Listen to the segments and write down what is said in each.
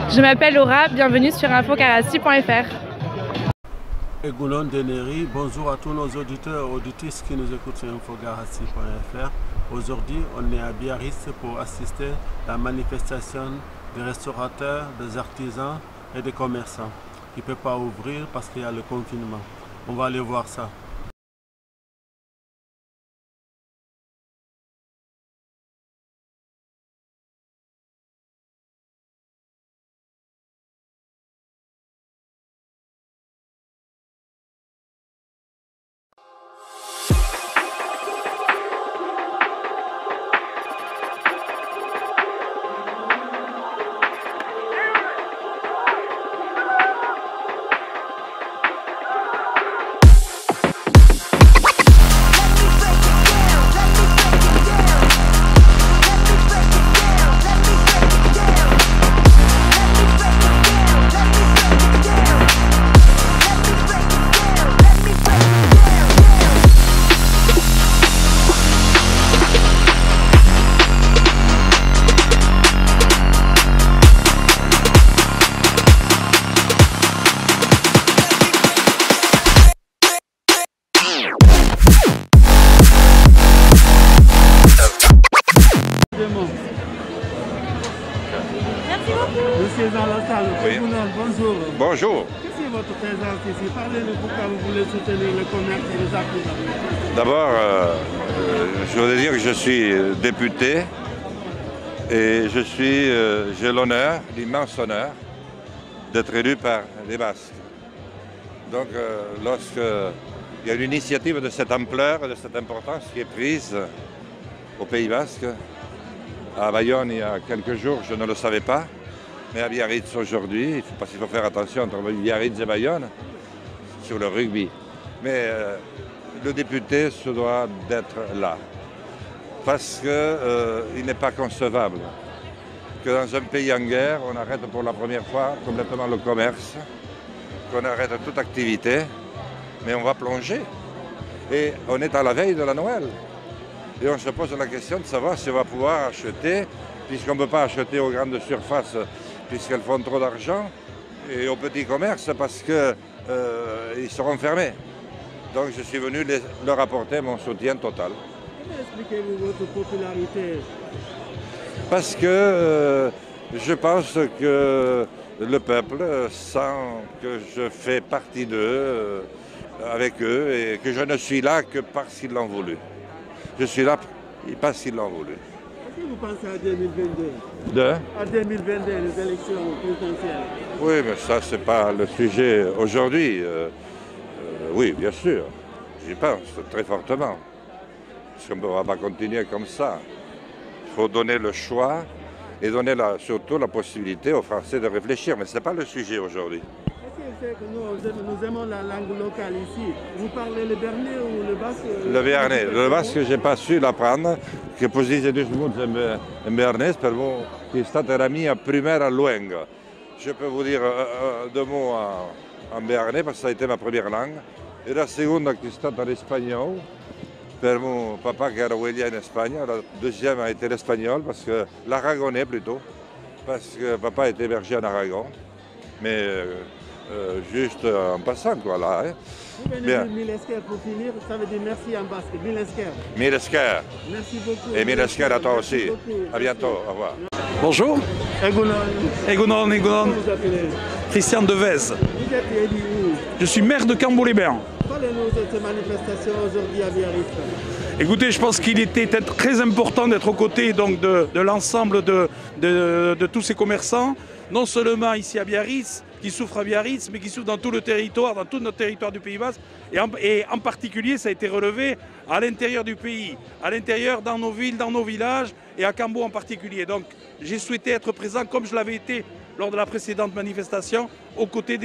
Je m'appelle Laura, bienvenue sur infokarassi.fr. Egoulon Deneri, bonjour à tous nos auditeurs et auditrices qui nous écoutent sur infokarassi.fr. Aujourd'hui, on est à Biarritz pour assister à la manifestation des restaurateurs, des artisans et des commerçants qui ne peuvent pas ouvrir parce qu'il y a le confinement. On va aller voir ça. Monsieur dans la salle, oui. Bonjour. Bonjour. Qu'est-ce que votre présence ici? Parlez-nous pourquoi vous voulez soutenir le commerce et les artisans. D'abord, je voudrais dire que je suis député et j'ai l'honneur, l'immense honneur, d'être élu par les Basques. Donc, lorsqu'il y a une initiative de cette ampleur et de cette importance qui est prise au Pays Basque, à Bayonne il y a quelques jours, je ne le savais pas, mais à Biarritz aujourd'hui, parce qu'il faut faire attention entre Biarritz et Bayonne, sur le rugby. Mais le député se doit d'être là, parce qu'il n'est pas concevable que dans un pays en guerre, on arrête pour la première fois complètement le commerce, qu'on arrête toute activité, mais on va plonger. Et on est à la veille de la Noël. Et on se pose la question de savoir si on va pouvoir acheter, puisqu'on ne peut pas acheter aux grandes surfaces, puisqu'elles font trop d'argent, et aux petits commerces parce qu'ils seront fermés. Donc je suis venu leur apporter mon soutien total. Comment expliquez-vous votre popularité? Parce que je pense que le peuple sent que je fais partie d'eux, avec eux, et que je ne suis là que parce qu'ils l'ont voulu. Je suis là parce qu'ils l'ont voulu. Est-ce que vous pensez à 2022? À 2022, les élections présidentielles. Oui, mais ça, c'est pas le sujet aujourd'hui. Oui, bien sûr, j'y pense très fortement. Parce qu'on ne va pas continuer comme ça. Il faut donner le choix et donner surtout la possibilité aux Français de réfléchir. Mais ce n'est pas le sujet aujourd'hui. Est-ce que nous aimons la langue locale ici? Vous parlez le Béarnais ou le basque? Le Béarnais. Le basque, je n'ai pas su l'apprendre. Che poi si dus mulți în béarnais, per moi, che è stata la mia prima langue. Je peux vous dire deux mots en béarnais, parce que ça a été ma première langue. Et la seconde, qui est stata l'espagnol, per mon papa qui era in Espagne. La deuxième a été l'espagnol, parce que l'aragonais plutôt, parce que papa était berger en Aragon. Mais juste en passant, quoi, là. Hein. Vous venez de Milesker pour finir, ça veut dire merci en basque. Milesker. Milesker. Merci beaucoup. Et Milesker à toi aussi. À bientôt, au revoir. Bonjour. Egonon. Comment vous appelez? Christian Devez. Vous êtes élu où? Je suis maire de Cambo-les-Bains. Parlez-nous de cette manifestation aujourd'hui à Biarritz. Écoutez, je pense qu'il était très important d'être aux côtés donc, de l'ensemble de tous ces commerçants, non seulement ici à Biarritz, qui souffrent à Biarritz, mais qui souffrent dans tout le territoire, dans tout notre territoire du Pays Basque. Et en particulier, ça a été relevé à l'intérieur du pays, à l'intérieur, dans nos villes, dans nos villages, et à Cambo en particulier. Donc j'ai souhaité être présent, comme je l'avais été lors de la précédente manifestation, aux côtés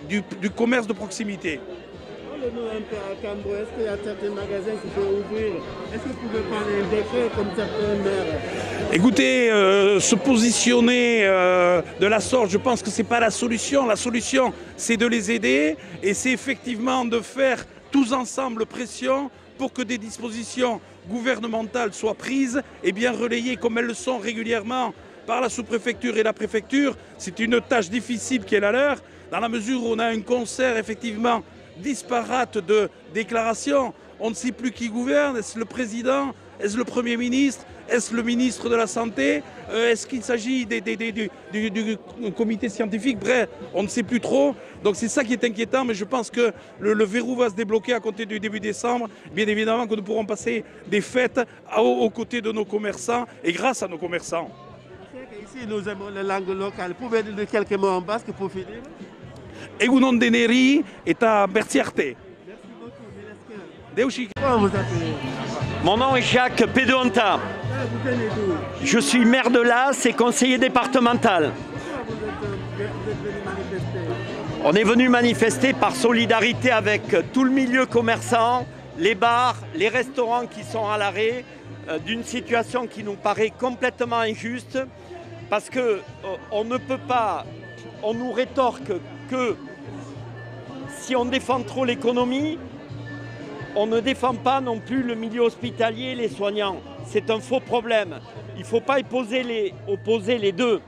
du commerce de proximité. Parlez-nous un peu à Cambo, est-ce qu'il y a certains magasins qui peuvent ouvrir? Est-ce que vous pouvez prendre un décret comme certains maires? Écoutez, se positionner de la sorte, je pense que ce n'est pas la solution. La solution, c'est de les aider et c'est effectivement de faire tous ensemble pression pour que des dispositions gouvernementales soient prises et bien relayées comme elles le sont régulièrement par la sous-préfecture et la préfecture. C'est une tâche difficile qui est la leur, dans la mesure où on a un concert effectivement disparate de déclarations. On ne sait plus qui gouverne. Est-ce le président? Est-ce le Premier ministre? Est-ce le ministre de la Santé? Est-ce qu'il s'agit du comité scientifique? Bref, on ne sait plus trop. Donc c'est ça qui est inquiétant, mais je pense que le verrou va se débloquer à compter du début décembre. Bien évidemment que nous pourrons passer des fêtes aux côtés de nos commerçants et grâce à nos commerçants. Ici, nous aimons les langues locales. Pouvez-vous dire quelques mots en basque pour finir? Egunon Deneri est à Bertiarte. Merci beaucoup. Comment vous appelez? Mon nom est Jacques Pédoanta. Vous venez d'où? Je suis maire de Las et conseiller départemental. Pourquoi vous êtes venu manifester? On est venu manifester par solidarité avec tout le milieu commerçant, les bars, les restaurants qui sont à l'arrêt, d'une situation qui nous paraît complètement injuste parce que on ne peut pas, on nous rétorque que si on défend trop l'économie, on ne défend pas non plus le milieu hospitalier et les soignants. C'est un faux problème. Il ne faut pas opposer les deux.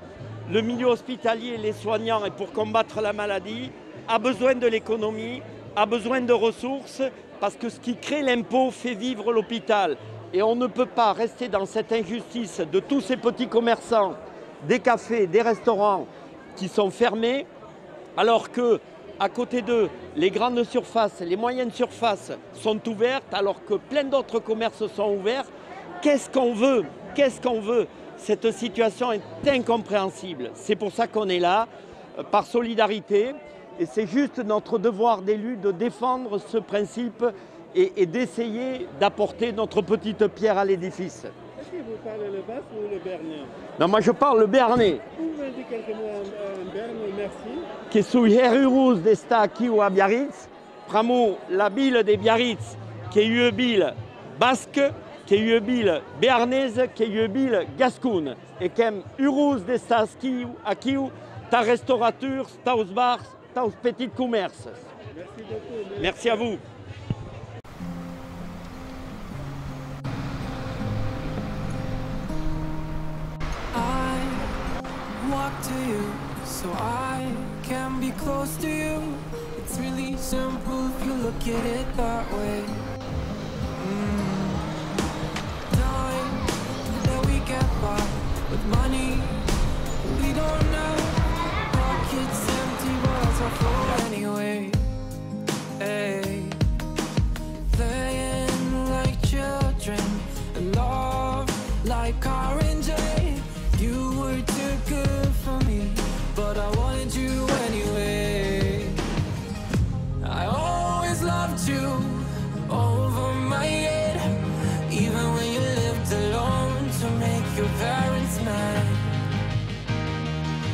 Le milieu hospitalier et les soignants, et pour combattre la maladie, a besoin de l'économie, a besoin de ressources, parce que ce qui crée l'impôt fait vivre l'hôpital. Et on ne peut pas rester dans cette injustice de tous ces petits commerçants, des cafés, des restaurants qui sont fermés, alors que à côté d'eux, les grandes surfaces, les moyennes surfaces sont ouvertes, alors que plein d'autres commerces sont ouverts. Qu'est-ce qu'on veut? Qu'est-ce qu'on veut? Cette situation est incompréhensible. C'est pour ça qu'on est là, par solidarité. Et c'est juste notre devoir d'élu de défendre ce principe et d'essayer d'apporter notre petite pierre à l'édifice. Est-ce que vous parlez le basque ou le bernais? Non, moi je parle le béarnais. Vous pouvez dire quelques mots en berne? Merci. Que suis herurus d'esta aquí ou à Biarritz, pramo la ville de Biarritz, qui est une ville basque, qui est une ville béarnaise, qui est une ville gascoune. Et qu'em urus d'esta aquí ou ta restaurateur, ta bars, ta petits commerces. Merci beaucoup. Merci à vous. Walk to you so I can be close to you. It's really simple if you look at it that way. Time that we get by with money we don't know. Pockets empty but also full anyway. Hey, playing like children and love like orange. You were too good for me, but I wanted you anyway. I always loved you over my head, even when you lived alone to make your parents mad.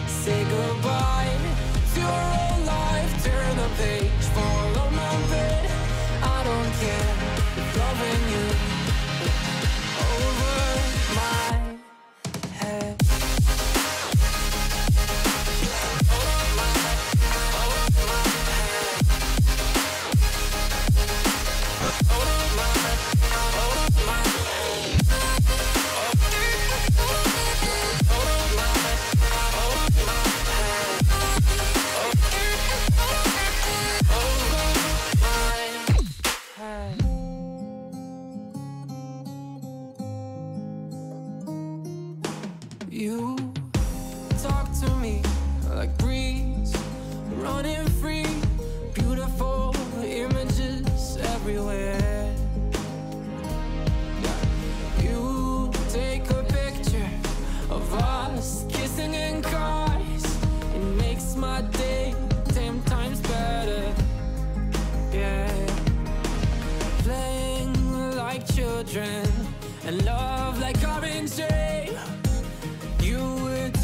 Say goodbye to your old life, turn the page, follow my bed. I don't care if loving you over my head. You talk to me like breeze, running free, beautiful images everywhere. You take a picture of us kissing in cars, it makes my day 10 times better. Yeah, playing like children and love like orange rain. You would